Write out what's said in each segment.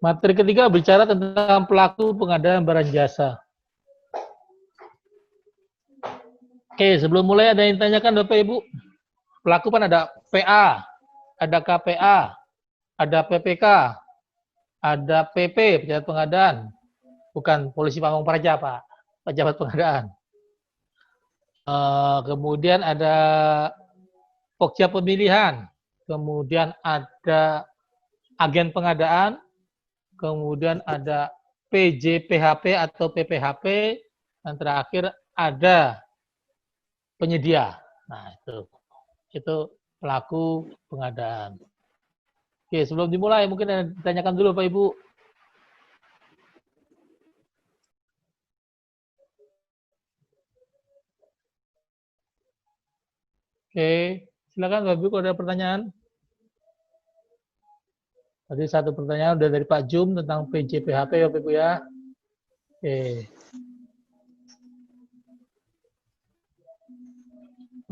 Materi ketiga bicara tentang pelaku pengadaan barang jasa. Oke, sebelum mulai ada yang tanyakan Bapak Ibu. Pelaku kan ada PA, ada KPA, ada PPK, ada PP, pejabat pengadaan. Bukan polisi pamong praja, Pak. Pejabat pengadaan. Kemudian ada pokja pemilihan. Kemudian ada agen pengadaan. Kemudian ada PJPHP atau PPHP. Dan terakhir ada penyedia. Nah, itu pelaku pengadaan. Oke, sebelum dimulai mungkin ditanyakan dulu Pak Ibu. Oke, silakan Bapak Ibu kalau ada pertanyaan. Tadi satu pertanyaan udah dari Pak Jum tentang PJPHP ya Bapak Ibu ya. Oke.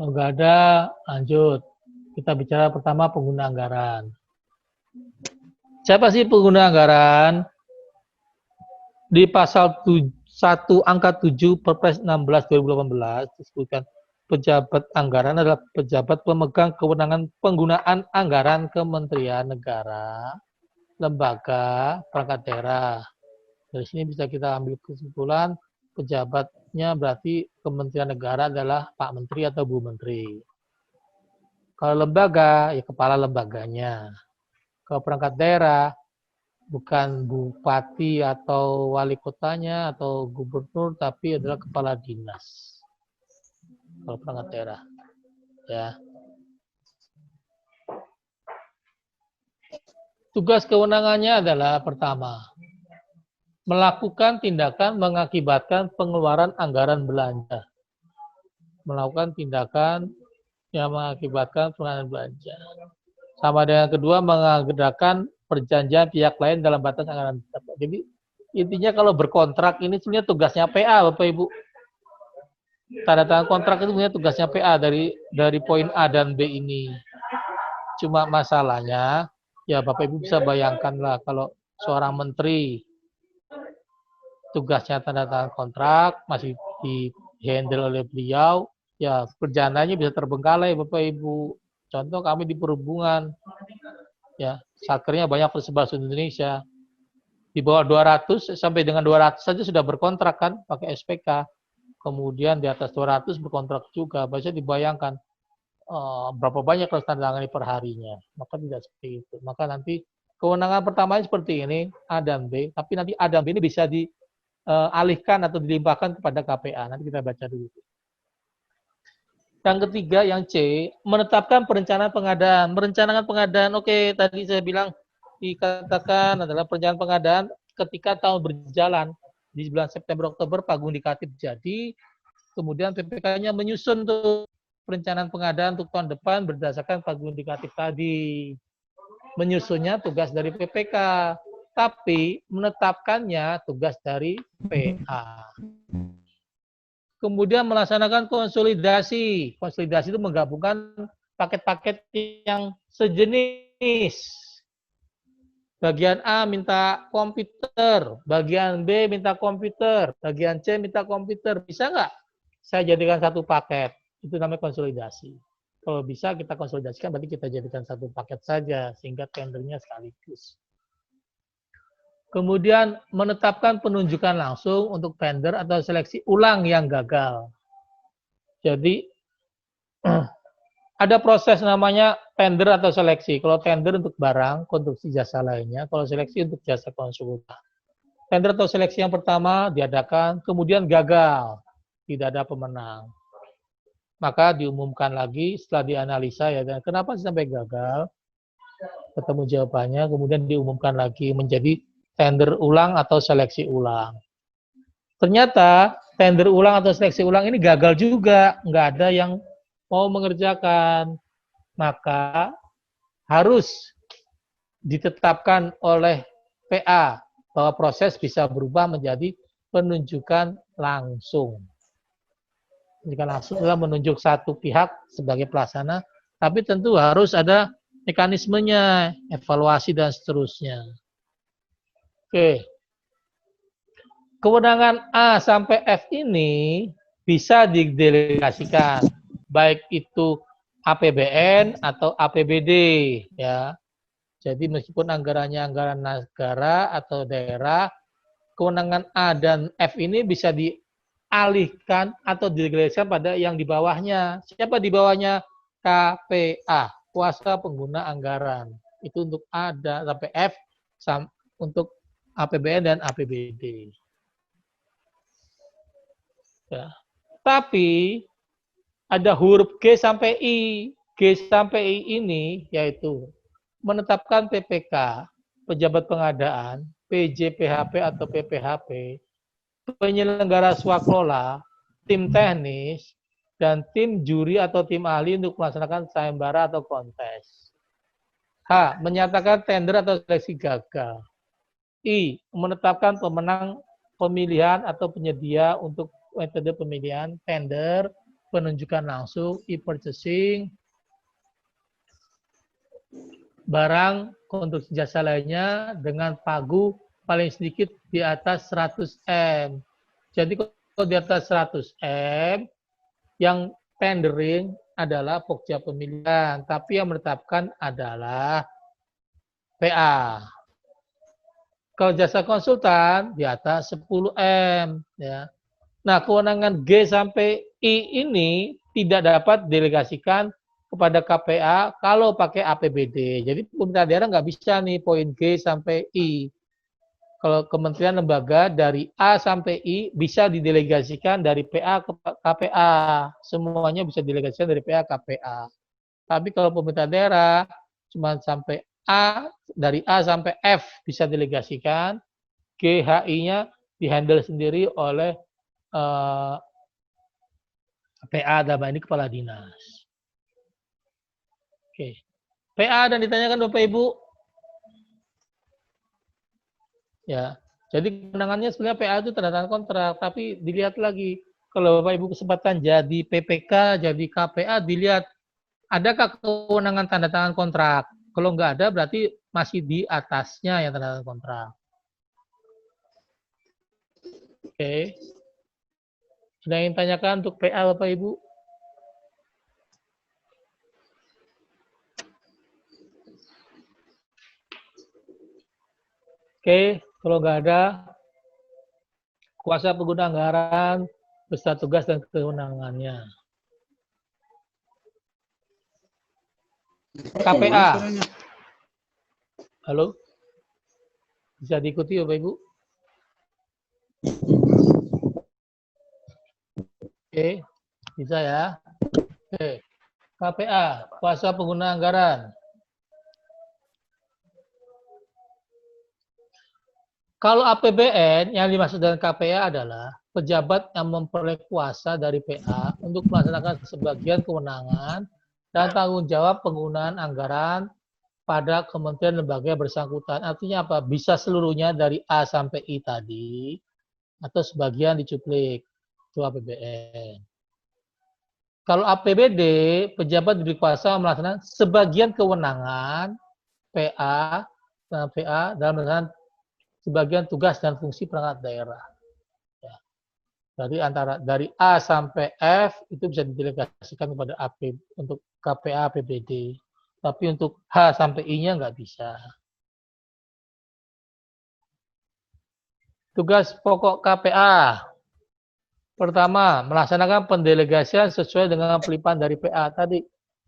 Kalau nggak ada, lanjut. Kita bicara pertama pengguna anggaran. Siapa sih pengguna anggaran? Di pasal 1 angka 7 Perpres 16 2018 disebutkan pejabat anggaran adalah pejabat pemegang kewenangan penggunaan anggaran Kementerian Negara, lembaga, perangkat daerah. Dari sini bisa kita ambil kesimpulan pejabatnya berarti Kementerian Negara adalah Pak Menteri atau Bu Menteri. Kalau lembaga, ya kepala lembaganya. Kalau perangkat daerah, bukan bupati atau wali kotanya atau gubernur, tapi adalah kepala dinas. Kalau perangkat daerah. Ya. Tugas kewenangannya adalah pertama, melakukan tindakan mengakibatkan pengeluaran anggaran belanja. Melakukan tindakan yang mengakibatkan pengeluaran belanja. Sama dengan kedua, mengadakan perjanjian pihak lain dalam batas anggaran. Jadi intinya kalau berkontrak ini sebenarnya tugasnya PA Bapak Ibu. Tanda tangan kontrak itu sebenarnya tugasnya PA dari poin A dan B ini. Cuma masalahnya ya Bapak Ibu bisa bayangkanlah kalau seorang menteri tugasnya tanda tangan kontrak masih di handle oleh beliau, ya perjalanannya bisa terbengkalai Bapak Ibu. Contoh kami di perhubungan, ya satkernya banyak tersebar di Indonesia. Di bawah 200 sampai dengan 200 saja sudah berkontrak kan pakai SPK. Kemudian di atas 200 berkontrak juga. Bisa dibayangkan berapa banyak harus tanda tangani per harinya. Maka tidak seperti itu. Maka nanti kewenangan pertamanya seperti ini, A dan B. Tapi nanti A dan B ini bisa dialihkan atau dilimpahkan kepada KPA. Nanti kita baca dulu. Yang ketiga, yang C, menetapkan perencanaan pengadaan. Merencanakan pengadaan, oke, tadi saya bilang dikatakan adalah perencanaan pengadaan ketika tahun berjalan. Di bulan September, Oktober, Pagu Indikatif jadi, kemudian PPK-nya menyusun tuh perencanaan pengadaan untuk tahun depan berdasarkan Pagu Indikatif tadi. Menyusunnya tugas dari PPK, tapi menetapkannya tugas dari PA. Kemudian melaksanakan konsolidasi. Konsolidasi itu menggabungkan paket-paket yang sejenis. Bagian A minta komputer, bagian B minta komputer, bagian C minta komputer. Bisa nggak saya jadikan satu paket? Itu namanya konsolidasi. Kalau bisa kita konsolidasikan, berarti kita jadikan satu paket saja, sehingga tendernya sekaligus. Kemudian menetapkan penunjukan langsung untuk tender atau seleksi ulang yang gagal. Jadi ada proses namanya tender atau seleksi. Kalau tender untuk barang, konstruksi jasa lainnya. Kalau seleksi untuk jasa konsultan. Tender atau seleksi yang pertama diadakan, kemudian gagal. Tidak ada pemenang. Maka diumumkan lagi setelah dianalisa ya. Dan kenapa sampai gagal? Ketemu jawabannya, kemudian diumumkan lagi menjadi tender ulang atau seleksi ulang. Ternyata tender ulang atau seleksi ulang ini gagal juga, nggak ada yang mau mengerjakan. Maka harus ditetapkan oleh PA bahwa proses bisa berubah menjadi penunjukan langsung. Penunjukan langsung adalah menunjuk satu pihak sebagai pelaksana, tapi tentu harus ada mekanismenya, evaluasi dan seterusnya. Oke. Kewenangan A sampai F ini bisa didelegasikan, baik itu APBN atau APBD, ya. Jadi meskipun anggarannya anggaran negara atau daerah, kewenangan A dan F ini bisa dialihkan atau didelegasikan pada yang di bawahnya. Siapa di bawahnya? KPA, kuasa pengguna anggaran. Itu untuk A sampai F, untuk APBN dan APBD. Ya. Tapi ada huruf G sampai I. G sampai I ini yaitu menetapkan PPK, pejabat pengadaan, PJ PHP atau PPHP, penyelenggara swaklola, tim teknis, dan tim juri atau tim ahli untuk melaksanakan sayembara atau kontes. H. Menyatakan tender atau seleksi gagal. I. Menetapkan pemenang pemilihan atau penyedia untuk metode pemilihan, tender, penunjukan langsung, e-purchasing, barang, konstruksi jasa lainnya dengan pagu paling sedikit di atas 100 M. Jadi kalau di atas 100 M, yang tendering adalah Pokja Pemilihan, tapi yang menetapkan adalah PA. Kalau jasa konsultan di atas 10 M, ya. Nah, kewenangan G sampai I ini tidak dapat delegasikan kepada KPA kalau pakai APBD. Jadi pemerintah daerah nggak bisa nih poin G sampai I. Kalau kementerian lembaga dari A sampai I bisa didelegasikan dari PA ke KPA. Semuanya bisa didelegasikan dari PA ke KPA. Tapi kalau pemerintah daerah cuma sampai A, dari A sampai F bisa delegasikan, G, HI-nya dihandle sendiri oleh PA dalam ini kepala dinas. Oke. PA dan ditanyakan Bapak Ibu. Ya. Jadi kewenangannya sebenarnya PA itu tanda tangan kontrak, tapi dilihat lagi kalau Bapak Ibu kesempatan jadi PPK, jadi KPA, dilihat adakah kewenangan tanda tangan kontrak. Kalau nggak ada berarti masih di atasnya yang tanda tangan kontrak. Oke. Ada yang tanyakan untuk PA Bapak Ibu? Oke, kalau nggak ada, kuasa pengguna anggaran, beserta tugas dan kewenangannya. KPA. Halo? Bisa diikuti Bapak Ibu? Oke, bisa ya. Oke. KPA, kuasa pengguna anggaran. Kalau APBN yang dimaksud dengan KPA adalah pejabat yang memperoleh kuasa dari PA untuk melaksanakan sebagian kewenangan dan tanggung jawab penggunaan anggaran pada kementerian lembaga bersangkutan. Artinya apa? Bisa seluruhnya dari A sampai I tadi atau sebagian dicuplik. Itu APBN. Kalau APBD, pejabat diberi kuasa melaksanakan sebagian kewenangan PA dalam melaksanakan sebagian tugas dan fungsi perangkat daerah. Ya. Jadi dari A sampai F itu bisa didelegasikan kepada AP untuk KPA APBD. Tapi untuk H sampai I-nya nggak bisa. Tugas pokok KPA. Pertama, melaksanakan pendelegasian sesuai dengan pelimpahan dari PA tadi.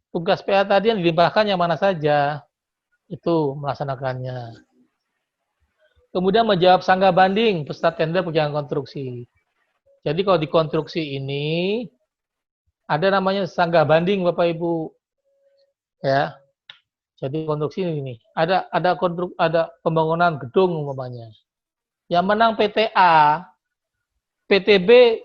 Tugas PA tadi yang dilimpahkan yang mana saja, itu melaksanakannya. Kemudian menjawab sanggah banding peserta tender pekerjaan konstruksi. Jadi kalau di konstruksi ini, ada namanya sanggah banding Bapak Ibu. Ya. Jadi konstruksi ini, ada pembangunan gedung umpamanya. Yang menang PTA, PTB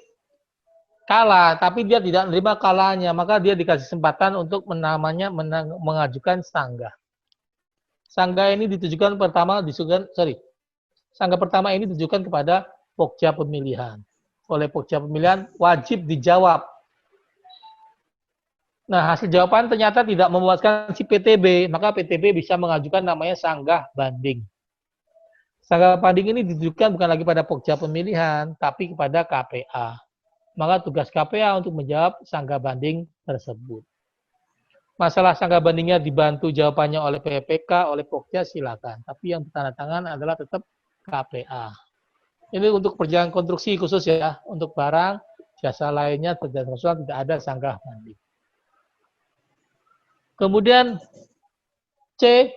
kalah, tapi dia tidak menerima kalahnya, maka dia dikasih kesempatan untuk mengajukan sanggah. Sanggah ini sanggah pertama ini ditujukan kepada Pokja Pemilihan. Oleh Pokja Pemilihan wajib dijawab. Nah, hasil jawaban ternyata tidak memuaskan si PTB, maka PTB bisa mengajukan namanya sanggah banding. Sangga banding ini ditujukan bukan lagi pada pokja pemilihan, tapi kepada KPA. Maka tugas KPA untuk menjawab sangga banding tersebut. Masalah sangga bandingnya dibantu jawabannya oleh PPK, oleh pokja, silakan. Tapi yang tanda tangan adalah tetap KPA. Ini untuk perjalanan konstruksi khusus ya, untuk barang, jasa lainnya, terjadi konstruksi tidak ada sangga banding. Kemudian C,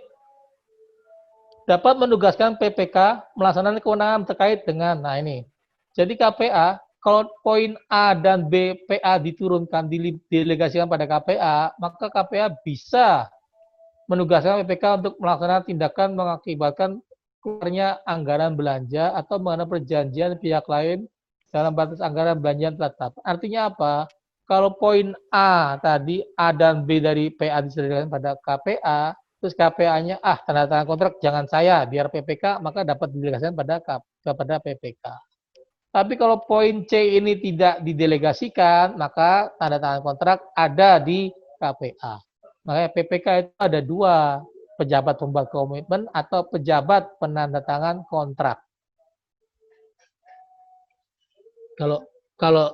dapat menugaskan PPK melaksanakan kewenangan terkait dengan, nah ini. Jadi KPA, kalau poin A dan B PA diturunkan, didelegasikan pada KPA, maka KPA bisa menugaskan PPK untuk melaksanakan tindakan mengakibatkan keluarnya anggaran belanja atau mengenai perjanjian pihak lain dalam batas anggaran belanja tetap. Artinya apa? Kalau poin A tadi, A dan B dari PA didelegasikan pada KPA, terus KPA-nya tanda tangan kontrak jangan saya biar PPK, maka dapat didelegasikan kepada PPK. Tapi kalau poin C ini tidak didelegasikan, maka tanda tangan kontrak ada di KPA. Makanya PPK itu ada dua, pejabat pembuat komitmen atau pejabat penandatangan kontrak. Kalau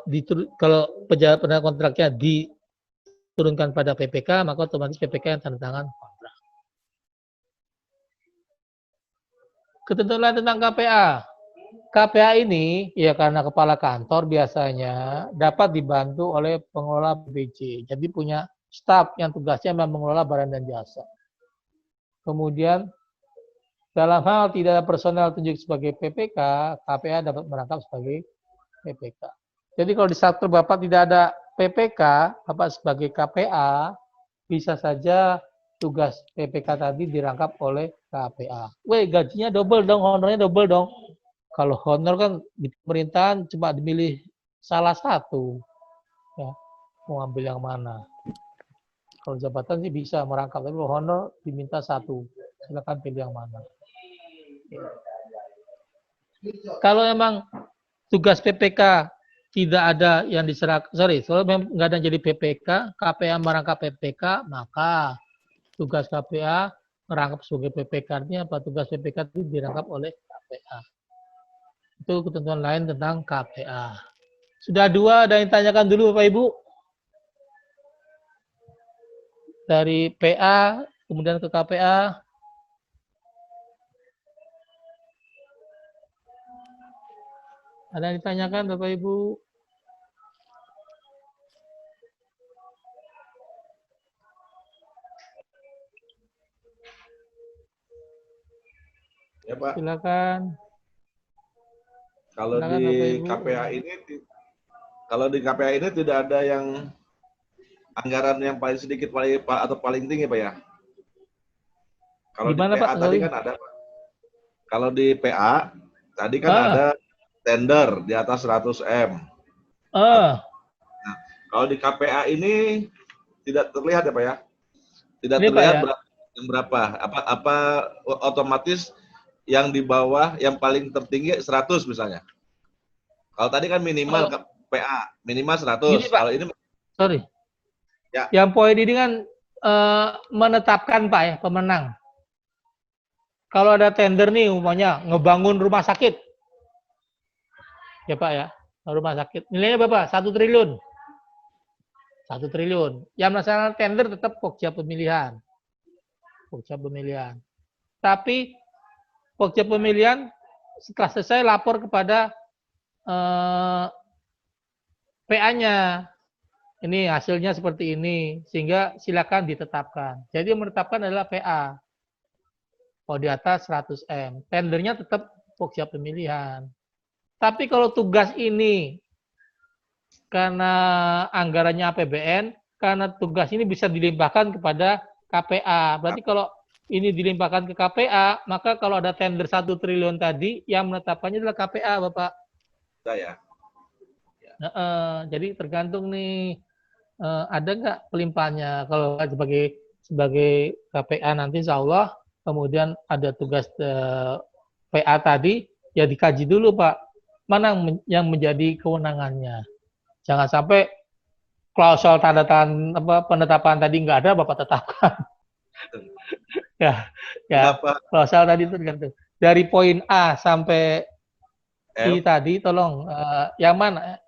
pejabat penandatangan kontraknya diturunkan pada PPK, maka otomatis PPK yang tanda tangan kontrak. Ketentuan lain tentang KPA. KPA ini ya karena kepala kantor biasanya dapat dibantu oleh pengelola BPJ. Jadi punya staf yang tugasnya memang mengelola barang dan jasa. Kemudian dalam hal tidak ada personel tunjuk sebagai PPK, KPA dapat merangkap sebagai PPK. Jadi kalau di struktur Bapak tidak ada PPK, Bapak sebagai KPA bisa saja tugas PPK tadi dirangkap oleh KPA. Weh, gajinya double dong, honornya double dong. Kalau honor kan di pemerintahan cuma dimilih salah satu. Ya, mau ambil yang mana. Kalau jabatan sih bisa merangkap, tapi kalau honor diminta satu. Silakan pilih yang mana. Ya. Kalau memang tugas PPK tidak ada yang diserahkan, kalau memang nggak ada yang jadi PPK, KPA merangkap PPK, maka tugas KPA merangkap sebagai PPK. Artinya apa? Tugas PPK itu dirangkap oleh KPA. Itu ketentuan lain tentang KPA. Sudah dua, ada yang tanyakan dulu Bapak Ibu? Dari PA, kemudian ke KPA. Ada yang ditanyakan Bapak Ibu? Ya Pak. Silakan. Kalau di KPA ini, tidak ada yang anggaran yang paling sedikit atau paling tinggi Pak ya. Kalau di PA Pak? tadi kan ada Pak. Kalau di PA tadi kan ada tender di atas 100 M. Nah, kalau di KPA ini tidak terlihat ya Pak ya. Tidak ini terlihat Pak, ya? Berapa. Apa otomatis yang di bawah yang paling tertinggi 100 misalnya. Kalau tadi kan minimal PA, minimal 100. Gini, kalau ini sorry. Ya. Yang poin ini kan menetapkan Pak ya, pemenang. Kalau ada tender nih umpamanya ngebangun rumah sakit. Ya Pak ya, rumah sakit. Nilainya berapa? 1 triliun. 1 triliun. Yang melaksanakan tender tetap Pokja pemilihan. Pokja pemilihan. Tapi Pokja pemilihan setelah selesai lapor kepada PA-nya. Ini hasilnya seperti ini, sehingga silakan ditetapkan. Jadi yang menetapkan adalah PA. Kalau di atas 100 M. Tendernya tetap Pokja pemilihan. Tapi kalau tugas ini karena anggarannya APBN, karena tugas ini bisa dilimpahkan kepada KPA. Berarti kalau ini dilimpahkan ke KPA, maka kalau ada tender 1 triliun tadi, yang menetapkannya adalah KPA, Bapak. Ya. Jadi tergantung nih, ada nggak pelimpahannya. Kalau sebagai KPA nanti insya Allah, kemudian ada tugas PA tadi, ya dikaji dulu Pak, mana yang menjadi kewenangannya. Jangan sampai klausul tanda tangan penetapan tadi nggak ada, Bapak tetapkan. ya, klausul tadi itu tergantung. dari poin A sampai I F. tadi, tolong yang mana?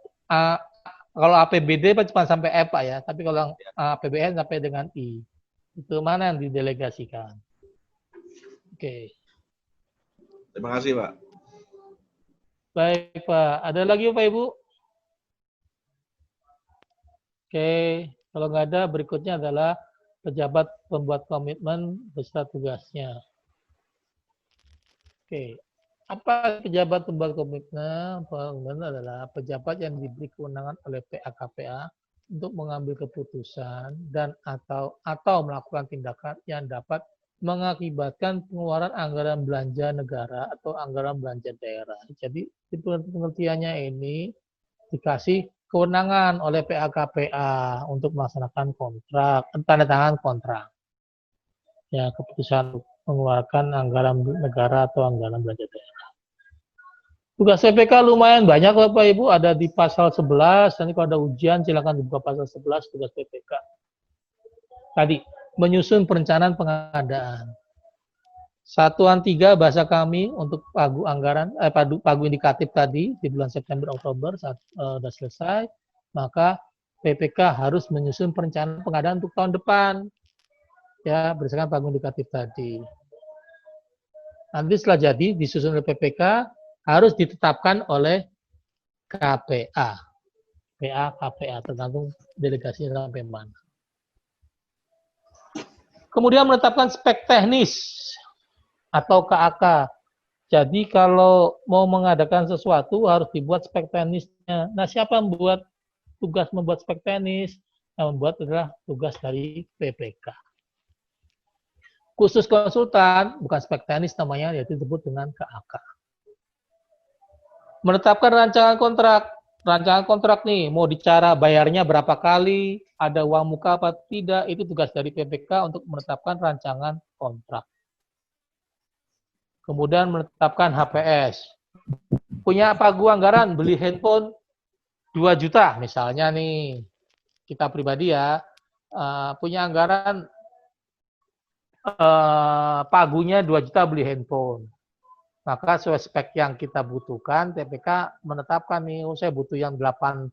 Kalau APBD cuma sampai F Pak ya, tapi kalau APBN sampai dengan I. Itu mana yang didelegasikan? Oke. Terima kasih, Pak. Baik Pak. Ada lagi Pak Ibu? Oke. Kalau nggak ada, berikutnya adalah pejabat pembuat komitmen beserta tugasnya. Oke. Apa pejabat pembuat komitmen? Komitmen adalah pejabat yang diberi kewenangan oleh PA-KPA untuk mengambil keputusan dan atau melakukan tindakan yang dapat mengakibatkan pengeluaran anggaran belanja negara atau anggaran belanja daerah. Jadi pengertiannya ini dikasih kewenangan oleh PA-KPA untuk melaksanakan kontrak, tanda tangan kontrak. Ya, keputusan mengeluarkan anggaran negara atau anggaran belanja daerah. Tugas PPK lumayan banyak Bapak Ibu, ada di pasal 11, nanti kalau ada ujian silakan dibuka pasal 11 tugas PPK. Tadi, menyusun perencanaan pengadaan. Satuan 3 bahasa kami untuk pagu anggaran, pagu indikatif tadi di bulan September Oktober saat sudah selesai, maka PPK harus menyusun perencanaan pengadaan untuk tahun depan. Ya, berdasarkan pagu indikatif tadi. Nanti setelah jadi disusun oleh PPK harus ditetapkan oleh KPA. PA, KPA, tergantung delegasinya sampai mana. Kemudian menetapkan spek teknis atau KAK. Jadi kalau mau mengadakan sesuatu harus dibuat spek teknisnya. Nah, siapa yang tugas membuat spek teknis? Yang membuat adalah tugas dari PPK. Khusus konsultan, bukan spek teknis namanya, yaitu disebut dengan KAK. Menetapkan rancangan kontrak. Rancangan kontrak nih, mau dicara bayarnya berapa kali, ada uang muka apa tidak, itu tugas dari PPK untuk menetapkan rancangan kontrak. Kemudian menetapkan HPS. Punya pagu anggaran, beli handphone 2 juta, misalnya nih, kita pribadi ya, punya anggaran pagunya 2 juta beli handphone. Maka sesuai spek yang kita butuhkan, TPK menetapkan nih, saya butuh yang 8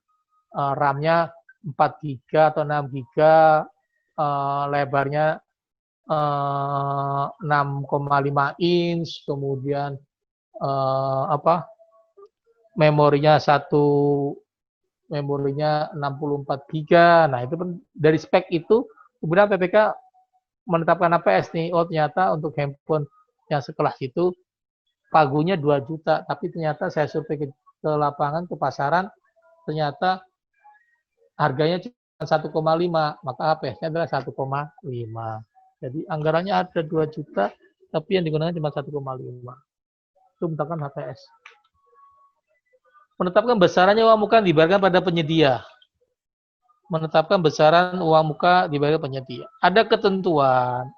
RAM-nya 4 GB atau 6 GB, lebarnya 6,5 inch, kemudian memorinya 64 GB. Nah, itu dari spek itu kemudian PPK menetapkan APS nih. Oh, ternyata untuk handphone yang sekelas itu pagunya 2 juta, tapi ternyata saya survei ke lapangan, ke pasaran, ternyata harganya cuma 1,5, maka APS-nya adalah 1,5. Jadi anggarannya ada 2 juta, tapi yang digunakan cuma 1,5. Itu menetapkan HPS. Menetapkan besarannya uang muka dibayarkan pada penyedia. Menetapkan besaran uang muka dibayarkan penyedia. Ada ketentuan.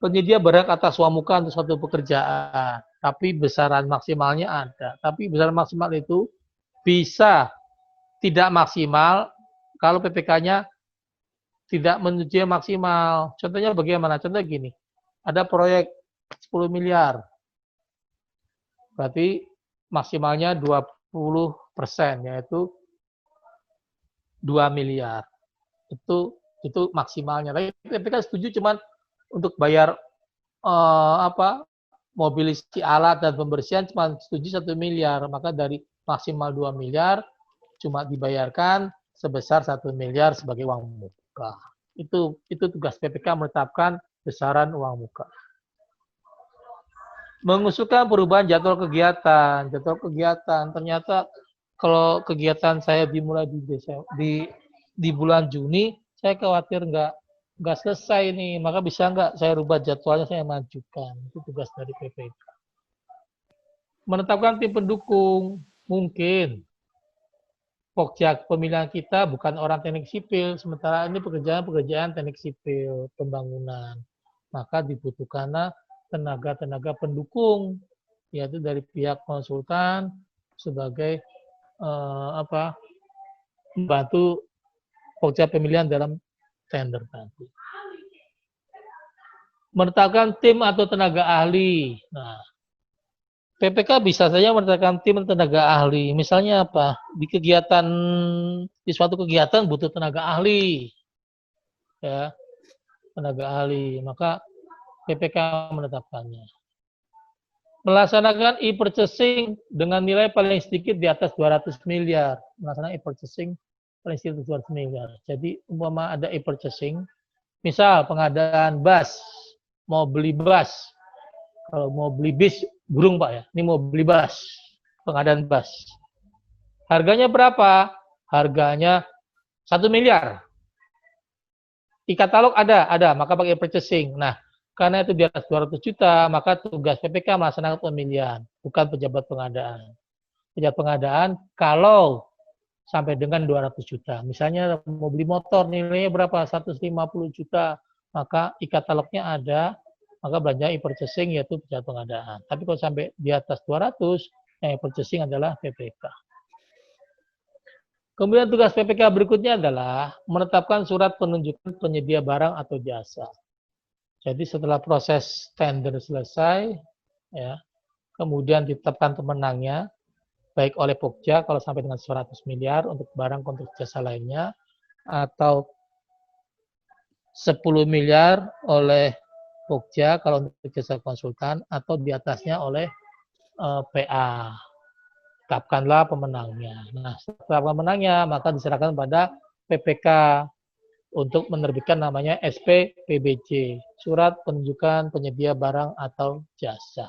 Penyedia berhak atas uang muka untuk suatu pekerjaan, tapi besaran maksimalnya ada. Tapi besaran maksimal itu bisa tidak maksimal kalau PPK-nya tidak menyetujui maksimal. Contohnya bagaimana? Contohnya gini, ada proyek 10 miliar, berarti maksimalnya 20%, yaitu 2 miliar. Itu maksimalnya. Tapi PPK setuju cuman untuk bayar mobilisasi alat dan pembersihan cuma setuju 1 miliar, maka dari maksimal 2 miliar cuma dibayarkan sebesar 1 miliar sebagai uang muka. Itu tugas PPK menetapkan besaran uang muka. Mengusulkan perubahan jadwal kegiatan. Jadwal kegiatan ternyata kalau kegiatan saya dimulai di bulan Juni, saya khawatir nggak selesai nih, maka bisa nggak saya rubah jadwalnya, saya majukan. Itu tugas dari PPK. Menetapkan tim pendukung, mungkin pokja pemilihan kita bukan orang teknik sipil, sementara ini pekerjaan teknik sipil, pembangunan. Maka dibutuhkanlah tenaga-tenaga pendukung, yaitu dari pihak konsultan sebagai membantu pokja pemilihan dalam tender tadi. Menetapkan tim atau tenaga ahli. Nah, PPK bisa saja mendatangkan tim tenaga ahli. Misalnya apa? Di suatu kegiatan butuh tenaga ahli, ya, tenaga ahli. Maka PPK menetapkannya. Melaksanakan e-purchasing dengan nilai paling sedikit di atas 200 miliar. Melaksanakan e-purchasing paling sedikit 200 miliar. Jadi umpama ada e-purchasing, misal pengadaan bus, mau beli bus. Kalau mau beli bis, burung Pak ya. Ini mau beli bus, pengadaan bus. Harganya berapa? Harganya 1 miliar. Di katalog ada, maka pakai purchasing. Nah, karena itu di atas 200 juta, maka tugas PPK melaksanakan pemilihan, bukan pejabat pengadaan. Pejabat pengadaan kalau sampai dengan 200 juta. Misalnya mau beli motor nilainya berapa? 150 juta, maka e-katalognya ada, maka belanja e-purchasing yaitu pejabat pengadaan. Tapi kalau sampai di atas 200, yang e-purchasing adalah PPK. Kemudian tugas PPK berikutnya adalah menetapkan surat penunjukan penyedia barang atau jasa. Jadi setelah proses tender selesai, ya, kemudian ditetapkan pemenangnya, baik oleh Pokja kalau sampai dengan 100 miliar untuk barang kontrak jasa lainnya, atau 10 miliar oleh Pokja kalau untuk jasa konsultan, atau di atasnya oleh PA. Tetapkanlah pemenangnya. Nah, setelah pemenangnya, maka diserahkan pada PPK untuk menerbitkan namanya SPPBJ, Surat Penunjukan Penyedia Barang atau Jasa.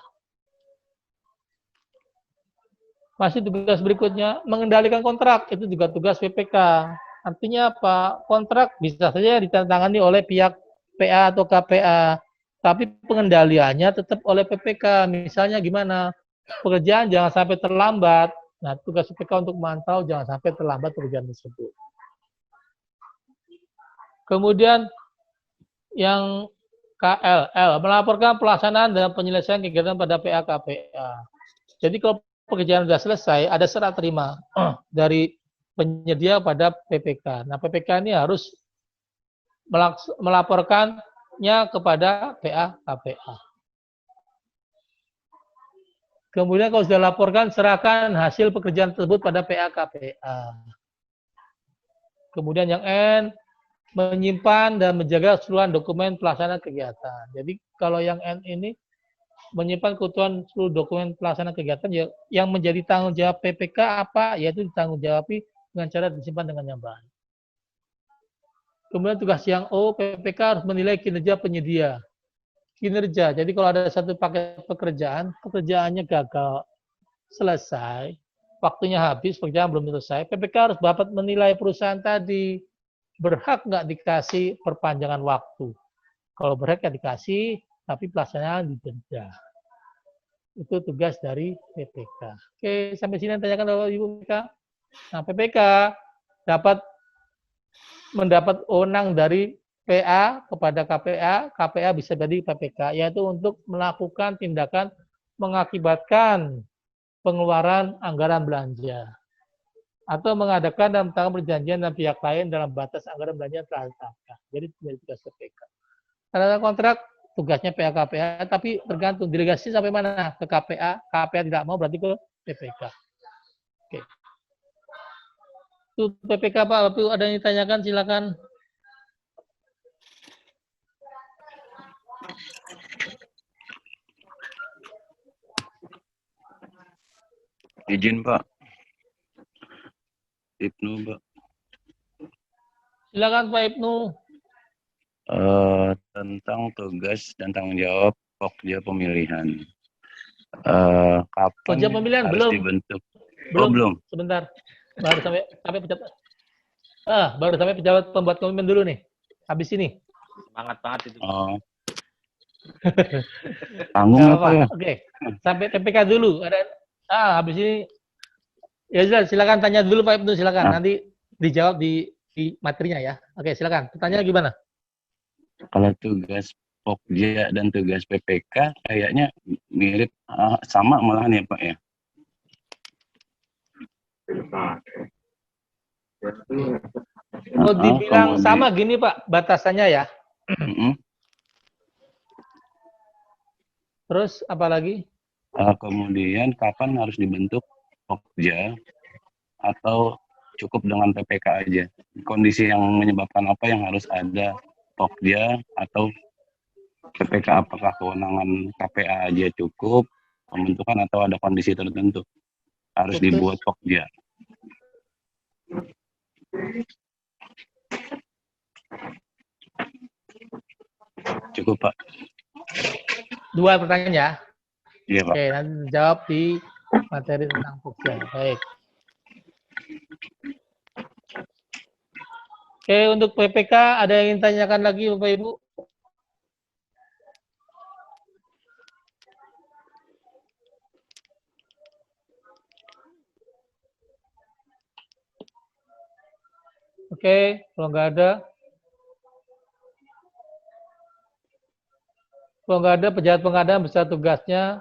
Masih tugas berikutnya, mengendalikan kontrak. Itu juga tugas PPK. Artinya apa? Kontrak bisa saja ditandatangani oleh pihak PA atau KPA. Tapi pengendaliannya tetap oleh PPK. Misalnya gimana? Pekerjaan jangan sampai terlambat. Nah, tugas PPK untuk memantau jangan sampai terlambat pekerjaan tersebut. Kemudian yang KLL, melaporkan pelaksanaan dan penyelesaian kegiatan pada PA KPA. Jadi kalau pekerjaan sudah selesai, ada serah terima dari penyedia pada PPK. Nah, PPK ini harus melaporkannya kepada PA KPA. Kemudian kalau sudah laporkan, serahkan hasil pekerjaan tersebut pada PA KPA. Kemudian yang N, menyimpan dan menjaga keseluruhan dokumen pelaksanaan kegiatan. Jadi kalau yang N ini menyimpan keutuhan seluruh dokumen pelaksanaan kegiatan, ya, yang menjadi tanggung jawab PPK apa, yaitu ditanggung jawabi dengan cara disimpan dengan yang baik. Kemudian tugas yang O, PPK harus menilai kinerja penyedia. Kinerja, jadi kalau ada satu paket pekerjaannya gagal selesai, waktunya habis, pekerjaan belum selesai, PPK harus dapat menilai perusahaan tadi, berhak nggak dikasih perpanjangan waktu. Kalau berhak ya dikasih, tapi pelaksanaan didenda. Itu tugas dari PPK. Oke, sampai sini yang tanyakan Bapak Ibu PPK. Nah, PPK mendapat wewenang dari PA kepada KPA, KPA bisa jadi PPK, yaitu untuk melakukan tindakan mengakibatkan pengeluaran anggaran belanja atau mengadakan dan menetapkan perjanjian dengan pihak lain dalam batas anggaran belanja yang telah ditetapkan. Jadi menjadi tugas PPK. Tanda kontrak tugasnya PA KPA, tapi tergantung delegasi sampai mana ke KPA. KPA tidak mau berarti ke PPK. Oke. Itu PPK Pak, Bapak ada yang ditanyakan silakan. Izin Pak. Ibnu Pak. Silakan Pak Ibnu. Tentang tugas dan tanggung jawab Pokja pemilihan. Kapan Pokja pemilihan harus belum dibentuk? belum. Belum. Sebentar. Baru sampai pejabat. Baru sampai pejabat pembuat komitmen dulu nih. Habis ini. Semangat banget itu. Oh. Tanggung apa ya? Oke. Sampai PPK dulu. Habis ini ya sudah, silakan tanya dulu Pak Ibnu, silakan. Nanti dijawab di materinya ya. Oke, silakan. Pertanyaannya gimana? Kalau tugas Pokja dan tugas PPK kayaknya mirip, sama malahan ya Pak ya? Kalau dibilang sama gini Pak, batasannya ya. Terus apa lagi? Kemudian kapan harus dibentuk Pokja atau cukup dengan PPK aja? Kondisi yang menyebabkan apa yang harus ada Pokja atau PPK, apakah kewenangan KPA aja cukup pembentukan atau ada kondisi tertentu harus dibuat Pokja? Cukup, Pak. 2 pertanyaan ya. Iya, Pak. Oke, nanti dijawab di materi tentang Pokja. Baik. Oke, untuk PPK ada yang ingin tanyakan lagi Bapak Ibu? Oke, kalau nggak ada. Kalau nggak ada, pejabat pengadaan besar tugasnya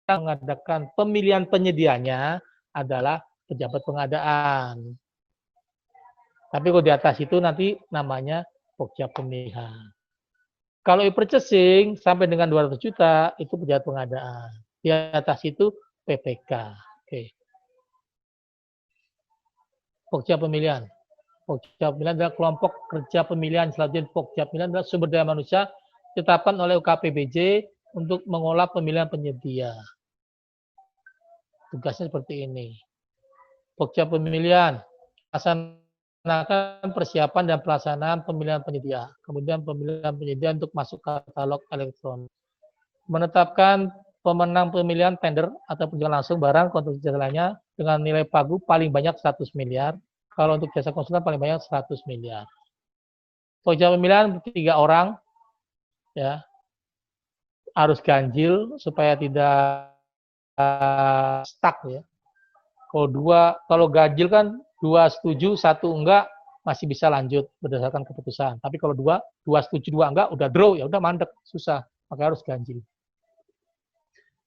mengadakan pemilihan penyedianya adalah pejabat pengadaan. Tapi kalau di atas itu nanti namanya Pokja pemilihan. Kalau e-purchasing sampai dengan 200 juta itu pejabat pengadaan. Di atas itu PPK. Oke. Pokja pemilihan. Pokja pemilihan adalah kelompok kerja pemilihan. Selanjutnya Pokja pemilihan adalah sumber daya manusia ditetapkan oleh UKPBJ untuk mengolah pemilihan penyedia. Tugasnya seperti ini. Pokja pemilihan, melaksanakan persiapan dan pelaksanaan pemilihan penyedia. Kemudian pemilihan penyedia untuk masuk katalog elektronik. Menetapkan pemenang pemilihan tender atau penjualan langsung barang konstruksi jasa lainnya dengan nilai pagu paling banyak 100 miliar. Kalau untuk jasa konsultan paling banyak 100 miliar. Pokja pemilihan 3 orang, ya, harus ganjil supaya tidak stuck ya. Kalau ganjil kan 2 setuju, 1 enggak, masih bisa lanjut berdasarkan keputusan. Tapi kalau 2 setuju, 2 enggak, udah draw, ya udah mandek, susah. Maka harus ganjil.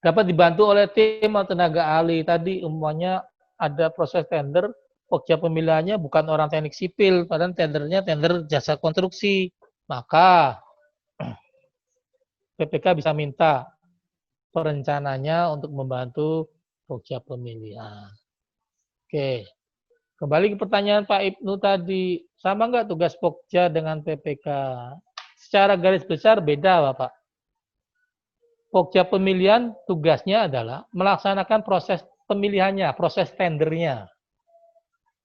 Dapat dibantu oleh tim atau tenaga ahli. Tadi umumnya ada proses tender, Pokja pemilihannya bukan orang teknik sipil, padahal tendernya tender jasa konstruksi. Maka PPK bisa minta perencananya untuk membantu Pokja pemilihan. Oke, kembali ke pertanyaan Pak Ibnu tadi, sama nggak tugas Pokja dengan PPK? Secara garis besar beda, Bapak. Pokja pemilihan tugasnya adalah melaksanakan proses pemilihannya, proses tendernya.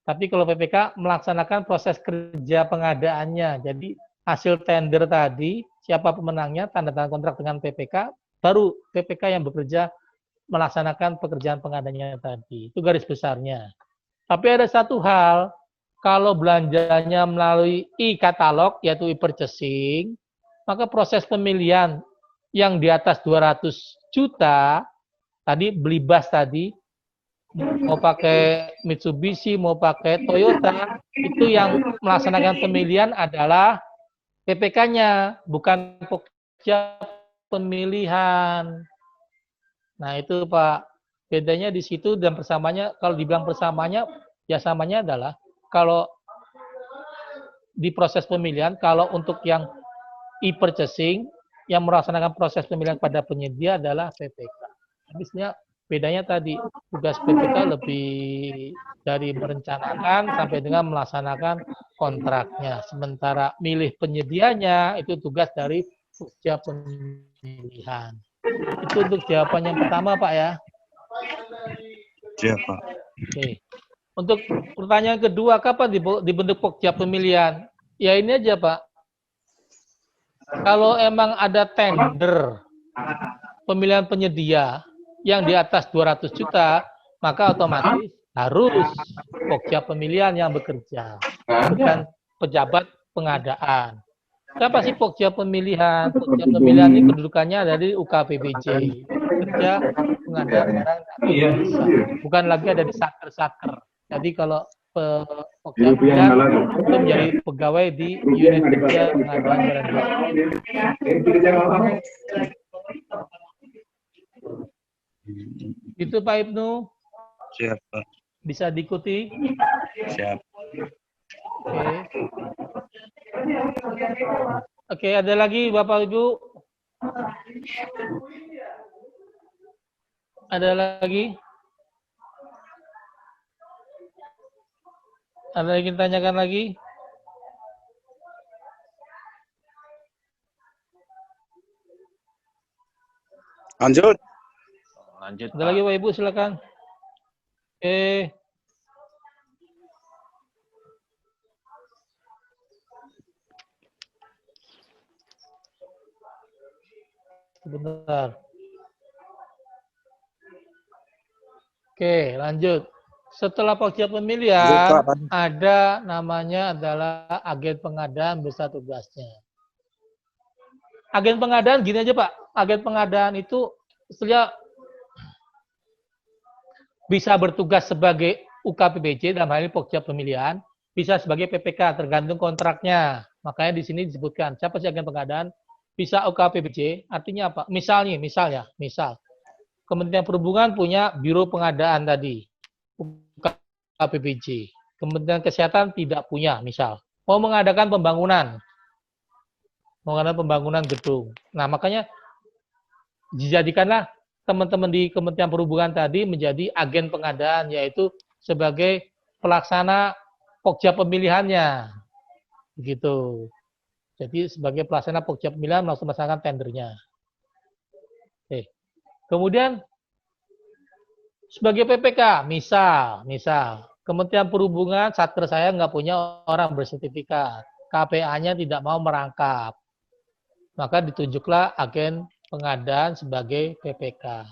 Tapi kalau PPK melaksanakan proses kerja pengadaannya. Jadi hasil tender tadi, siapa pemenangnya, tanda tangan kontrak dengan PPK, baru PPK yang bekerja melaksanakan pekerjaan pengadaannya tadi. Itu garis besarnya. Tapi ada satu hal, kalau belanjanya melalui e-katalog, yaitu e-purchasing, maka proses pemilihan yang di atas 200 juta, tadi beli bus tadi, mau pakai Mitsubishi, mau pakai Toyota, itu yang melaksanakan pemilihan adalah PPK-nya, bukan Pokja pemilihan. Nah itu Pak, bedanya di situ dan persamanya, kalau dibilang persamanya, ya samanya adalah kalau di proses pemilihan, kalau untuk yang e-purchasing, yang melaksanakan proses pemilihan pada penyedia adalah PPK. Habisnya bedanya tadi, tugas PPK lebih dari merencanakan sampai dengan melaksanakan kontraknya. Sementara milih penyedianya, itu tugas dari Pokja pemilihan. Itu untuk jawaban yang pertama, Pak ya. Siap, Pak. Oke. Untuk pertanyaan kedua, kapan dibentuk Pokja pemilihan? Ya ini aja, Pak. Kalau emang ada tender pemilihan penyedia yang di atas 200 juta, maka otomatis harus Pokja pemilihan yang bekerja. Bukan pejabat pengadaan. Siapa sih Pokja pemilihan? Pokja pemilihan ini kedudukannya ada di UKPBJ. Kerja pengadaan barang atau jasa. Bukan lagi ada di satker-satker. Jadi kalau Pokja pemilihan itu menjadi pegawai di unit kerja pengadaan barang jasa. Itu Pak Ibnu. Siap, Pak. Bisa diikuti? Siap. Oke. Oke, ada lagi Bapak Ibu? Ada lagi? Ada yang ingin tanyakan lagi? Lanjut. Lanjut, Ada lagi Bapak Ibu, silakan. Oke. Sebentar. Oke, lanjut. Setelah Pokja pemilihan, ada namanya adalah agen pengadaan beserta tugasnya. Agen pengadaan gini aja Pak, agen pengadaan itu istilahnya bisa bertugas sebagai UKPBJ dalam hal ini Pokja pemilihan, bisa sebagai PPK tergantung kontraknya. Makanya di sini disebutkan siapa sih agen pengadaan? Bisa UKPBJ, artinya apa? Misal Kementerian Perhubungan punya biro pengadaan tadi, UKPBJ. Kementerian Kesehatan tidak punya, misal. Mau mengadakan pembangunan gedung. Nah, makanya dijadikanlah teman-teman di Kementerian Perhubungan tadi menjadi agen pengadaan, yaitu sebagai pelaksana Pokja pemilihannya. Begitu. Jadi sebagai pelaksana Pokja pemilihan melaksanakan tendernya. Oke. Kemudian sebagai PPK, misal Kementerian Perhubungan satker saya nggak punya orang bersertifikat, KPA-nya tidak mau merangkap, maka ditunjuklah agen pengadaan sebagai PPK.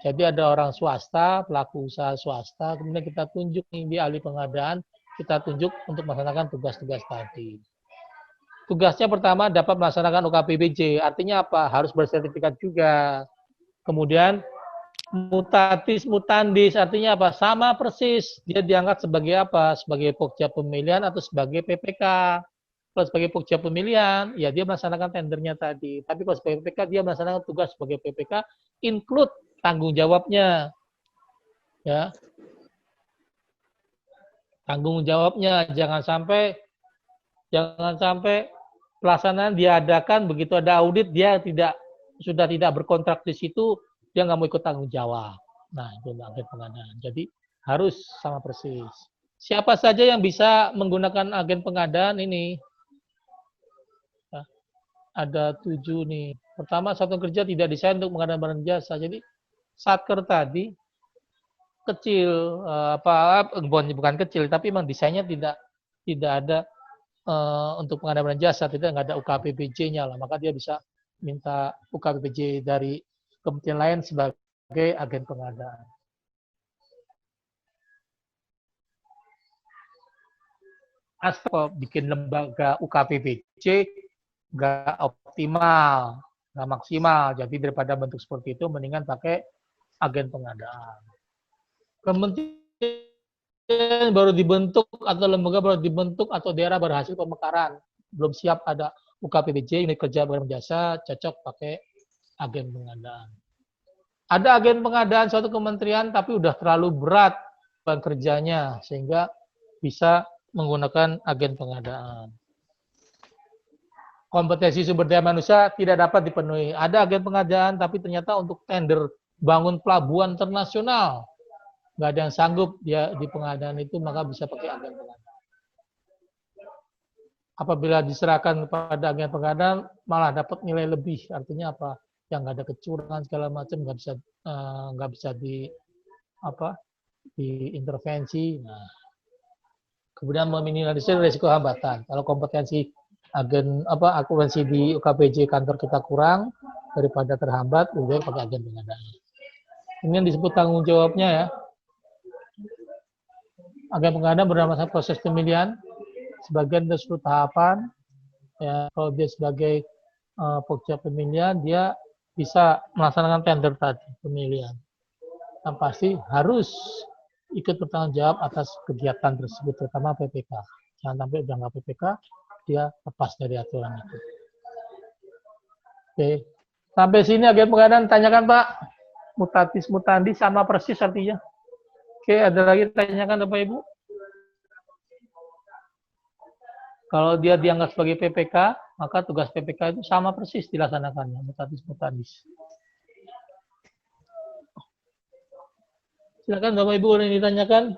Jadi ada orang swasta, pelaku usaha swasta, kemudian kita tunjuk nih di ahli pengadaan, kita tunjuk untuk melaksanakan tugas-tugas tadi. Tugasnya pertama dapat melaksanakan UKPBJ, artinya apa? Harus bersertifikat juga. Kemudian mutatis mutandis, artinya apa? Sama persis. Dia diangkat sebagai apa? Sebagai Pokja pemilihan atau sebagai PPK. Kalau sebagai Pokja pemilihan, ya dia melaksanakan tendernya tadi. Tapi kalau sebagai PPK, dia melaksanakan tugas sebagai PPK, include tanggung jawabnya. Ya. Tanggung jawabnya, jangan sampai pelaksanaan diadakan, begitu ada audit, dia sudah tidak berkontrak di situ, dia nggak mau ikut tanggung jawab. Nah, itu agen pengadaan. Jadi harus sama persis. Siapa saja yang bisa menggunakan agen pengadaan ini? Nah, ada 7 nih. Pertama, satuan kerja tidak desain untuk pengadaan barang jasa. Jadi satker tadi kecil, bukan kecil, tapi memang desainnya tidak ada untuk pengadaan barang jasa, nggak ada UKPBJ-nya lah. Maka dia bisa minta UKPBJ dari kementerian lain sebagai agen pengadaan. Asal bikin lembaga UKPBJ nggak optimal, nggak maksimal. Jadi daripada bentuk seperti itu, mendingan pakai agen pengadaan. Kementerian baru dibentuk atau lembaga baru dibentuk atau daerah berhasil pemekaran, belum siap ada UKPBJ, unit kerja barang jasa, cocok pakai agen pengadaan. Ada agen pengadaan suatu kementerian tapi udah terlalu berat beban kerjanya sehingga bisa menggunakan agen pengadaan. Kompetensi sumber daya manusia tidak dapat dipenuhi. Ada agen pengadaan tapi ternyata untuk tender bangun pelabuhan internasional nggak ada yang sanggup dia di pengadaan itu, maka bisa pakai agen pengadaan. Apabila diserahkan kepada agen pengadaan malah dapat nilai lebih, artinya apa? Yang nggak ada kecurangan segala macam, nggak bisa diintervensi. Nah, kemudian meminimalisir risiko hambatan. Kalau kompetensi akupensi di UKPBJ kantor kita kurang, daripada terhambat, lebih pakai agen pengadaan. Ini yang disebut tanggung jawabnya ya. Agen pengadaan berdasarkan proses pemilihan, sebagian dari seluruh tahapan, Ya, kalau dia sebagai pokja pemilihan, dia bisa melaksanakan tender tadi pemilihan. Yang pasti harus ikut bertanggung jawab atas kegiatan tersebut, terutama PPK. Jangan sampai udah nggak PPK, dia lepas dari aturan itu. Oke, sampai sini agen pengadaan tanyakan Pak. Mutatis mutandis sama persis artinya. Oke, ada lagi tanyakan Bapak Ibu? Kalau dia dianggap sebagai PPK, maka tugas PPK itu sama persis dilaksanakannya, mutatis mutandis. Silakan Bapak Ibu, boleh ditanyakan.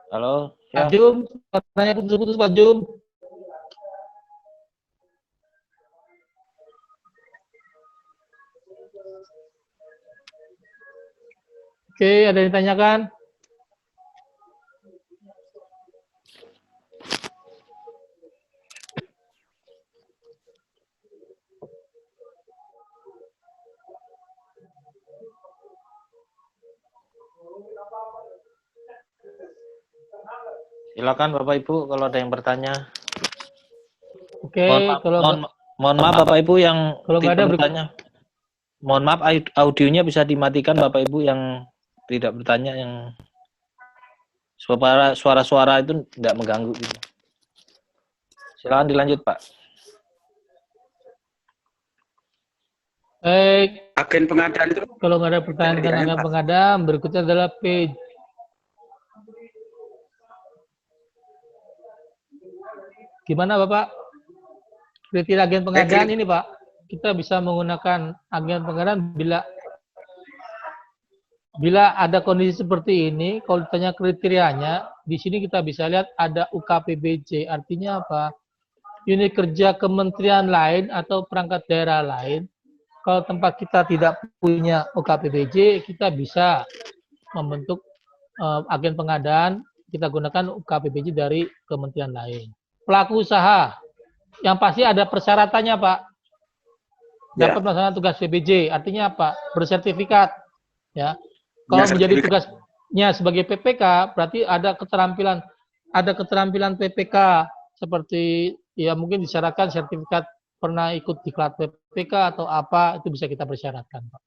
Halo, Pak Jum, pertanyaan putus-putus Pak Jum. Oke, ada yang ditanyakan? silakan Bapak Ibu kalau ada yang bertanya. Oke, Mohon maaf Bapak Ibu yang kalau nggak ada bertanya. Mohon maaf audionya bisa dimatikan Bapak Ibu yang tidak bertanya, yang suara-suara itu tidak mengganggu gitu. Silakan dilanjut Pak. Baik. Agen pengadaan itu Kalau nggak ada pertanyaan tentang agen pengadaan, berikutnya adalah page. Gimana Bapak? Kriteria agen pengadaan ini Pak, kita bisa menggunakan agen pengadaan bila ada kondisi seperti ini. Kalau ditanya kriterianya, di sini kita bisa lihat ada UKPBJ, artinya apa? Unit kerja kementerian lain atau perangkat daerah lain. Kalau tempat kita tidak punya UKPBJ, kita bisa membentuk agen pengadaan, kita gunakan UKPBJ dari kementerian lain. Pelaku usaha, yang pasti ada persyaratannya Pak. Dapat melaksanakan tugas PBJ, artinya apa? Bersertifikat. Ya. Kalau menjadi tugasnya sebagai PPK, berarti ada keterampilan PPK seperti ya mungkin disyaratkan sertifikat pernah ikut diklat PPK atau apa, itu bisa kita persyaratkan Pak.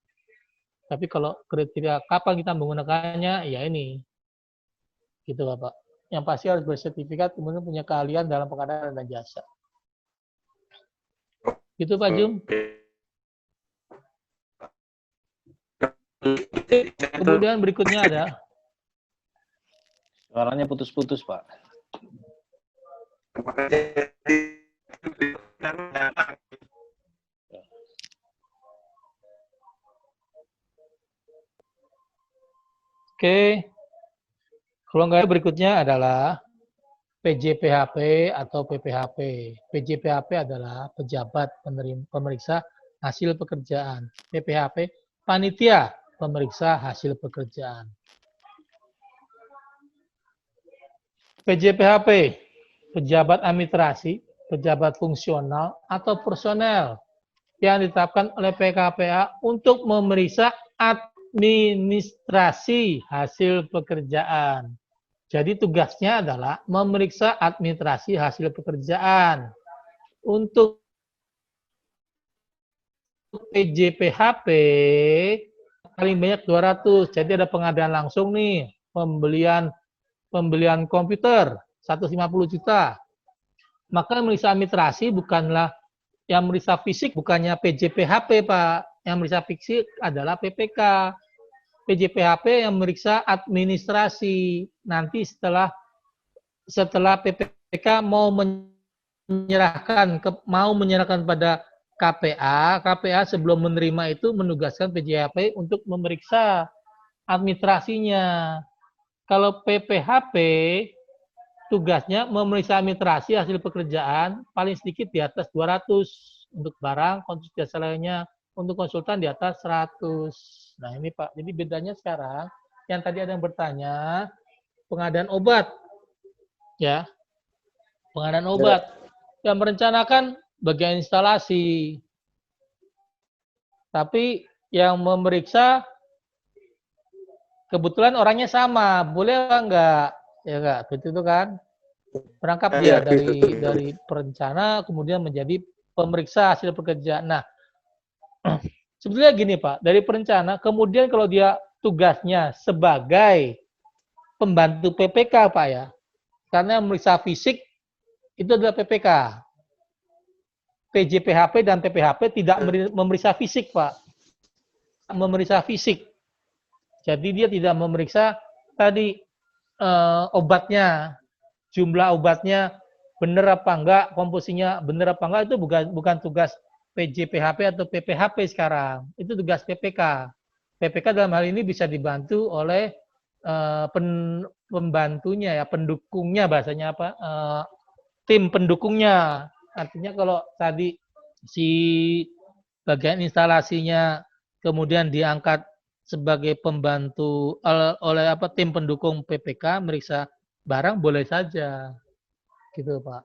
Tapi kalau kriteria kapan kita menggunakannya, ya ini. Gitu Bapak. Yang pasti harus bersertifikat, kemudian punya keahlian dalam pengadaan dan jasa. Gitu Pak Jum. Kemudian berikutnya ada. Suaranya putus-putus Pak. Oke. Kalau nggak berikutnya adalah PJPHP atau PPHP. PJPHP adalah pejabat pemeriksa hasil pekerjaan. PPHP, panitia pemeriksa hasil pekerjaan. PJPHP, pejabat administrasi, pejabat fungsional, atau personel yang ditetapkan oleh PKPA untuk memeriksa administrasi hasil pekerjaan. Jadi tugasnya adalah memeriksa administrasi hasil pekerjaan. Untuk PJPHP paling banyak 200. Jadi ada pengadaan langsung nih, pembelian komputer 150 juta. Maka memeriksa administrasi bukanlah yang memeriksa fisik, bukannya PJPHP Pak. Yang memeriksa fisik adalah PPK. PJPHP yang memeriksa administrasi. Nanti setelah PPK mau menyerahkan pada KPA sebelum menerima itu menugaskan PJPHP untuk memeriksa administrasinya. Kalau PPHP tugasnya memeriksa administrasi hasil pekerjaan paling sedikit di atas 200 untuk barang, konsumsi jasa lainnya. Untuk konsultan di atas 100. Nah ini Pak, jadi bedanya sekarang, yang tadi ada yang bertanya, pengadaan obat. ya, pengadaan obat. Yang merencanakan bagian instalasi. Tapi yang memeriksa kebetulan orangnya sama, boleh apa enggak? Ya enggak, betul kan? Merangkap dia dari perencana kemudian menjadi pemeriksa hasil pekerjaan. Nah, sebetulnya gini Pak, dari perencana kemudian kalau dia tugasnya sebagai pembantu PPK Pak ya, karena memeriksa fisik itu adalah PPK. PJPHP dan PPHP tidak memeriksa fisik Pak, memeriksa fisik. Jadi dia tidak memeriksa tadi obatnya, jumlah obatnya benar apa enggak, komposisinya benar apa enggak, itu bukan tugas PJPHP atau PPHP sekarang. Itu tugas PPK. PPK dalam hal ini bisa dibantu oleh pembantunya ya, pendukungnya bahasanya apa? Tim pendukungnya. Artinya kalau tadi si bagian instalasinya kemudian diangkat sebagai pembantu oleh apa tim pendukung PPK meriksa barang boleh saja, gitu Pak.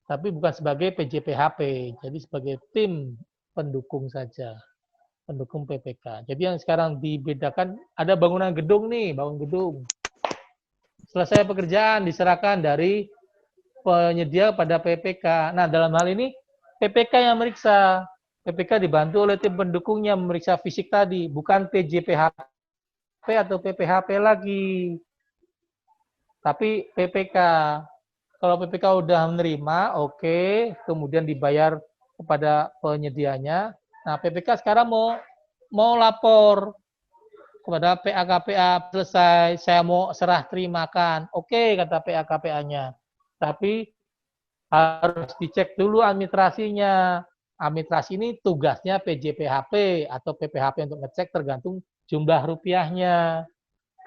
Tapi bukan sebagai PJPHP, jadi sebagai tim pendukung saja, pendukung PPK. Jadi yang sekarang dibedakan ada bangunan gedung nih, bangun gedung. Selesai pekerjaan diserahkan dari penyedia pada PPK. Nah dalam hal ini PPK yang meriksa. PPK dibantu oleh tim pendukungnya memeriksa fisik tadi, bukan PJPHP atau PPHP lagi. Tapi PPK. Kalau PPK udah menerima, oke, kemudian dibayar kepada penyedianya. Nah, PPK sekarang mau lapor kepada PA-KPA, selesai, saya mau serah terimakan. Oke, kata PA-KPA-nya. Tapi harus dicek dulu administrasinya. Administrasi ini tugasnya PJPHP atau PPHP untuk ngecek tergantung jumlah rupiahnya.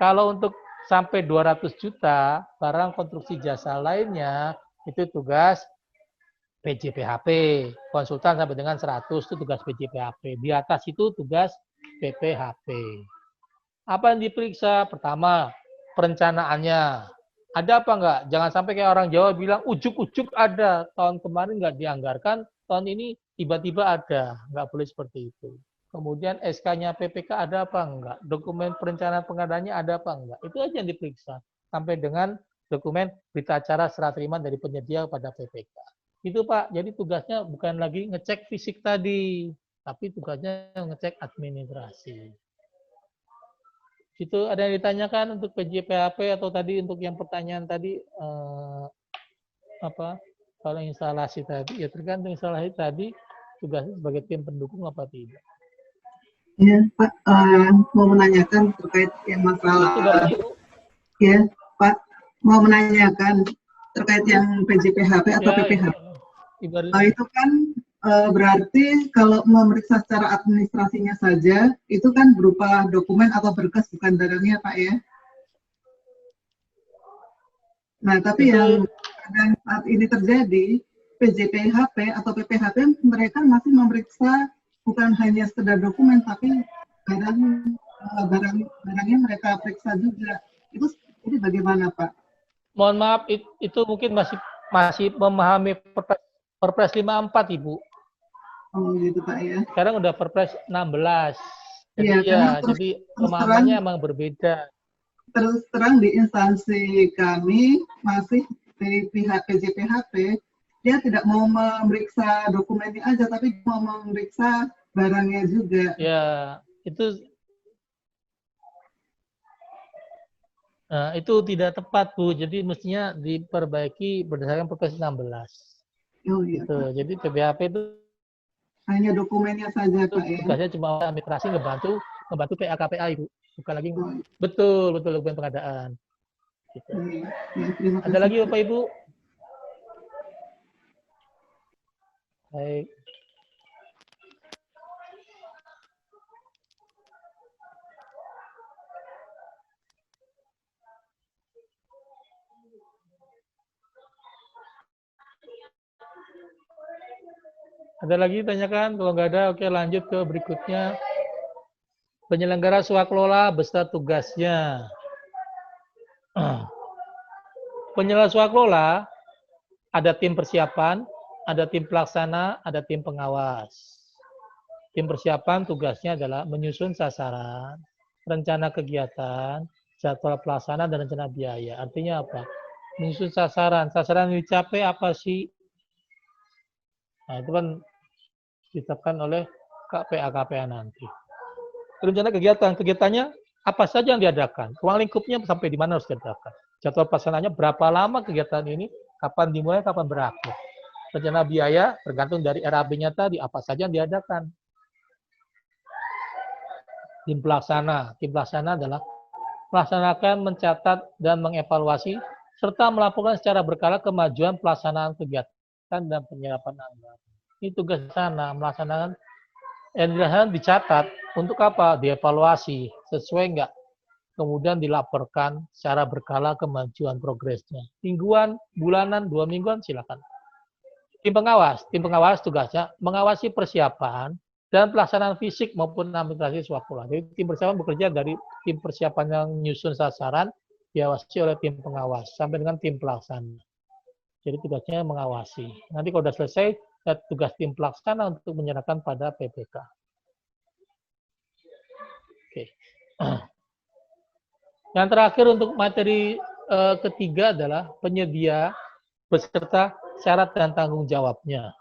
Kalau untuk sampai 200 juta, barang konstruksi jasa lainnya, itu tugas PJPHP. Konsultan sampai dengan 100 itu tugas PJPHP. Di atas itu tugas PPHP. Apa yang diperiksa? Pertama, perencanaannya. Ada apa enggak? Jangan sampai kayak orang Jawa bilang, ujuk-ujuk ada. Tahun kemarin enggak dianggarkan, tahun ini tiba-tiba ada. Enggak boleh seperti itu. Kemudian SK-nya PPK ada apa enggak? Dokumen perencanaan pengadaannya ada apa enggak? Itu aja yang diperiksa. Sampai dengan dokumen berita acara serah terima dari penyedia pada PPK. Itu Pak, jadi tugasnya bukan lagi ngecek fisik tadi, tapi tugasnya ngecek administrasi. Itu ada yang ditanyakan untuk PJPHP atau tadi untuk yang pertanyaan tadi apa? Kalau instalasi tadi ya tergantung instalasi tadi tugasnya sebagai tim pendukung apa tidak. Ya Pak, mau menanyakan terkait yang masalah. Ya Pak, mau menanyakan terkait yang PJPHP atau PPHP. Itu kan berarti kalau memeriksa secara administrasinya saja, itu kan berupa dokumen atau berkas bukan barangnya Pak ya. Nah tapi yang saat ini terjadi, PJPHP atau PPHP mereka masih memeriksa bukan hanya sekedar dokumen, tapi barangnya mereka periksa juga. Itu ini bagaimana Pak? Mohon maaf, itu mungkin masih memahami Perpres 54 Ibu. Oh gitu Pak ya. Sekarang udah Perpres 16. Jadi jadi pemahamannya emang berbeda. Terus terang di instansi kami masih di pihak PJPHP, dia tidak mau memeriksa dokumennya aja, tapi mau memeriksa barangnya juga. Ya, itu tidak tepat Bu. Jadi mestinya diperbaiki berdasarkan Perpres 16. Oh iya. Gitu. Jadi PPHP itu hanya dokumennya saja Pak ya. Tugasnya cuma administrasi ngebantu PA-KPA Ibu. Bukan lagi betul dokumen pengadaan. Gitu. Ya, ada lagi Bapak Ibu? Baik. Ada lagi tanyakan? Kalau nggak ada, oke lanjut ke berikutnya. Penyelenggara swaklola beserta tugasnya. Penyelenggara swaklola ada tim persiapan, ada tim pelaksana, ada tim pengawas. Tim persiapan tugasnya adalah menyusun sasaran, rencana kegiatan, jadwal pelaksana, dan rencana biaya. Artinya apa? Menyusun sasaran. Sasaran yang dicapai apa sih? Nah, itu kan ditetapkan oleh KPA nanti. Rencana kegiatan. Kegiatannya apa saja yang diadakan? Ruang lingkupnya sampai di mana harus diadakan? Jadwal pelaksananya berapa lama kegiatan ini? Kapan dimulai, kapan berakhir? Rencana biaya tergantung dari RAB-nya tadi, apa saja yang diadakan. Tim pelaksana adalah melaksanakan, mencatat, dan mengevaluasi, serta melaporkan secara berkala kemajuan pelaksanaan kegiatan dan penyerapan anggaran. Ini tugas sana, melaksanakan, yang dicatat, untuk apa? Dievaluasi, sesuai enggak? Kemudian dilaporkan secara berkala kemajuan progresnya. Mingguan, bulanan, 2 mingguan, silakan. Tim pengawas tugasnya mengawasi persiapan dan pelaksanaan fisik maupun administrasi swaklola. Jadi tim persiapan bekerja dari tim persiapan yang nyusun sasaran, diawasi oleh tim pengawas, sampai dengan tim pelaksana. Jadi tugasnya mengawasi. Nanti kalau sudah selesai, tugas tim pelaksana untuk menyerahkan pada PPK. Oke. Yang terakhir untuk materi ketiga adalah penyedia beserta syarat dan tanggung jawabnya.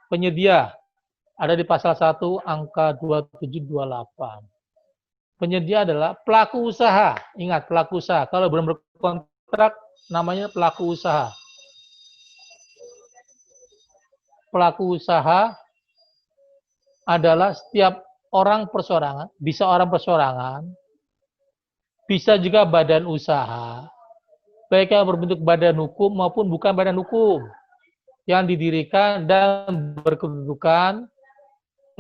Penyedia ada di pasal 1 angka 2728. Penyedia adalah pelaku usaha. Ingat, pelaku usaha. Kalau belum berkontrak, namanya pelaku usaha. Pelaku usaha adalah setiap orang persorangan, bisa orang persorangan, bisa juga badan usaha, baik yang berbentuk badan hukum maupun bukan badan hukum, yang didirikan dan berkedudukan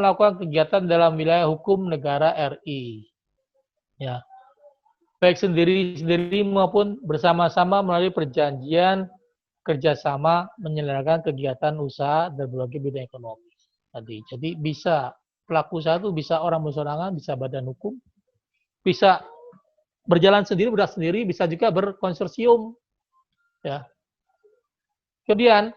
melakukan kegiatan dalam wilayah hukum negara RI. Ya. Baik sendiri-sendiri maupun bersama-sama melalui perjanjian kerjasama menyelenggarakan kegiatan usaha dan berbagai bidang ekonomi. Jadi bisa pelaku usaha itu bisa orang bersorangan, bisa badan hukum, bisa berjalan sendiri, bergerak sendiri, bisa juga berkonsorsium. Ya. Kemudian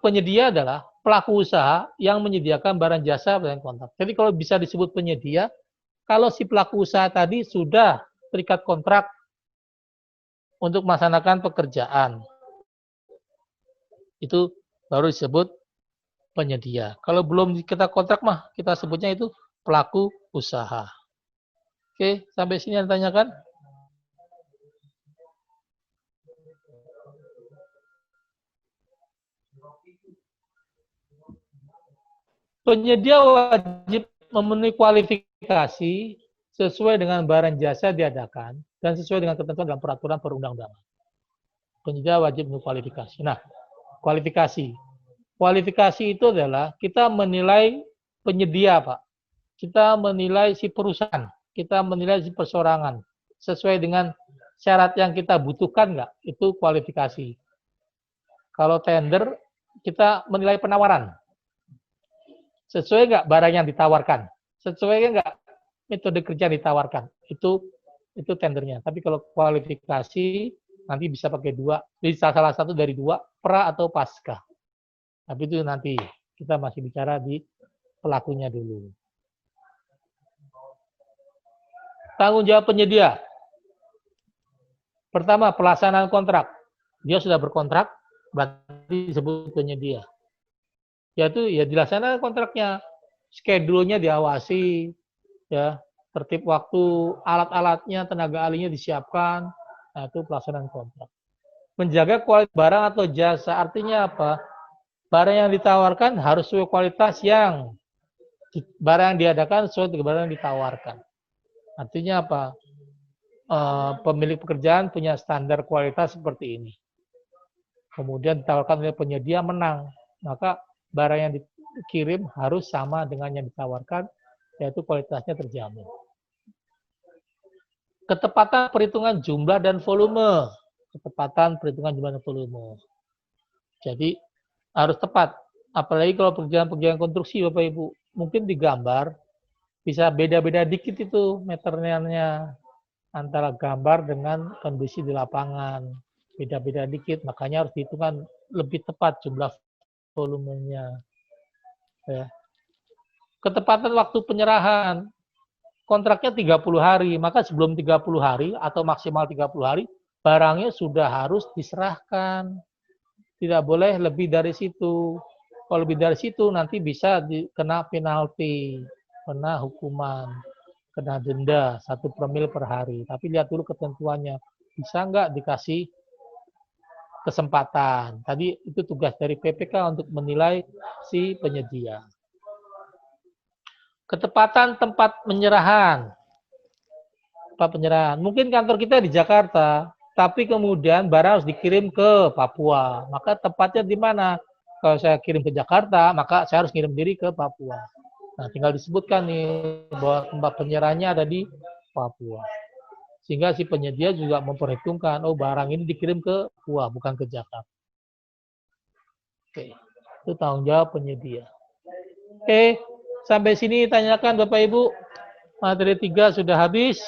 penyedia adalah pelaku usaha yang menyediakan barang jasa dan kontrak. Jadi kalau bisa disebut penyedia, kalau si pelaku usaha tadi sudah terikat kontrak untuk melaksanakan pekerjaan, itu baru disebut penyedia. Kalau belum kita kontrak mah kita sebutnya itu pelaku usaha. Oke, sampai sini yang ditanyakan? Penyedia wajib memenuhi kualifikasi sesuai dengan barang jasa diadakan dan sesuai dengan ketentuan dalam peraturan perundang-undangan. Penyedia wajib memenuhi kualifikasi. Nah, kualifikasi. Kualifikasi itu adalah kita menilai penyedia, Pak. Kita menilai si perusahaan, kita menilai si persorangan. Sesuai dengan syarat yang kita butuhkan nggak? Itu kualifikasi. Kalau tender, kita menilai penawaran. Sesuai nggak barang yang ditawarkan? Sesuai nggak metode kerja yang ditawarkan? Itu tendernya. Tapi kalau kualifikasi, nanti bisa pakai dua. Bisa salah satu dari dua, pra atau pasca. Tapi itu nanti kita masih bicara di pelakunya dulu. Tanggung jawab penyedia. Pertama, pelaksanaan kontrak. Dia sudah berkontrak, berarti disebut penyedia. Yaitu ya dilaksanakan kontraknya, schedule-nya diawasi, ya, tertib waktu, alat-alatnya, tenaga ahlinya disiapkan. Nah, itu pelaksanaan kontrak. Menjaga kualitas barang atau jasa, artinya apa? Barang yang ditawarkan harus sesuai kualitas yang barang yang diadakan sesuai dengan barang yang ditawarkan. Artinya apa? Pemilik pekerjaan punya standar kualitas seperti ini. Kemudian ditawarkan oleh penyedia menang. Maka barang yang dikirim harus sama dengan yang ditawarkan, yaitu kualitasnya terjamin. Ketepatan perhitungan jumlah dan volume. Ketepatan perhitungan jumlah dan volume. Jadi harus tepat. Apalagi kalau pekerjaan konstruksi, Bapak Ibu, mungkin digambar bisa beda-beda dikit itu meternya. antara gambar dengan kondisi di lapangan. Beda-beda dikit, makanya harus dihitungkan lebih tepat jumlah volumenya. Ya. Ketepatan waktu penyerahan. Kontraknya 30 hari, maka sebelum 30 hari atau maksimal 30 hari, barangnya sudah harus diserahkan. Tidak boleh lebih dari situ. Kalau lebih dari situ nanti bisa kena penalti, kena hukuman, kena denda 1 promil per hari. Tapi lihat dulu ketentuannya. Bisa nggak dikasih kesempatan. Tadi itu tugas dari PPK untuk menilai si penyedia. Ketepatan tempat penyerahan. Tempat penyerahan. Mungkin kantor kita di Jakarta, tapi kemudian barang harus dikirim ke Papua. Maka tempatnya di mana? Kalau saya kirim ke Jakarta, maka saya harus kirim diri ke Papua. Nah, tinggal disebutkan nih bahwa tempat penyerahannya ada di Papua. Sehingga si penyedia juga memperhitungkan, oh barang ini dikirim ke Papua, bukan ke Jakarta. Oke, itu tanggung jawab penyedia. Oke, sampai sini tanyakan Bapak Ibu. Materi 3 sudah habis.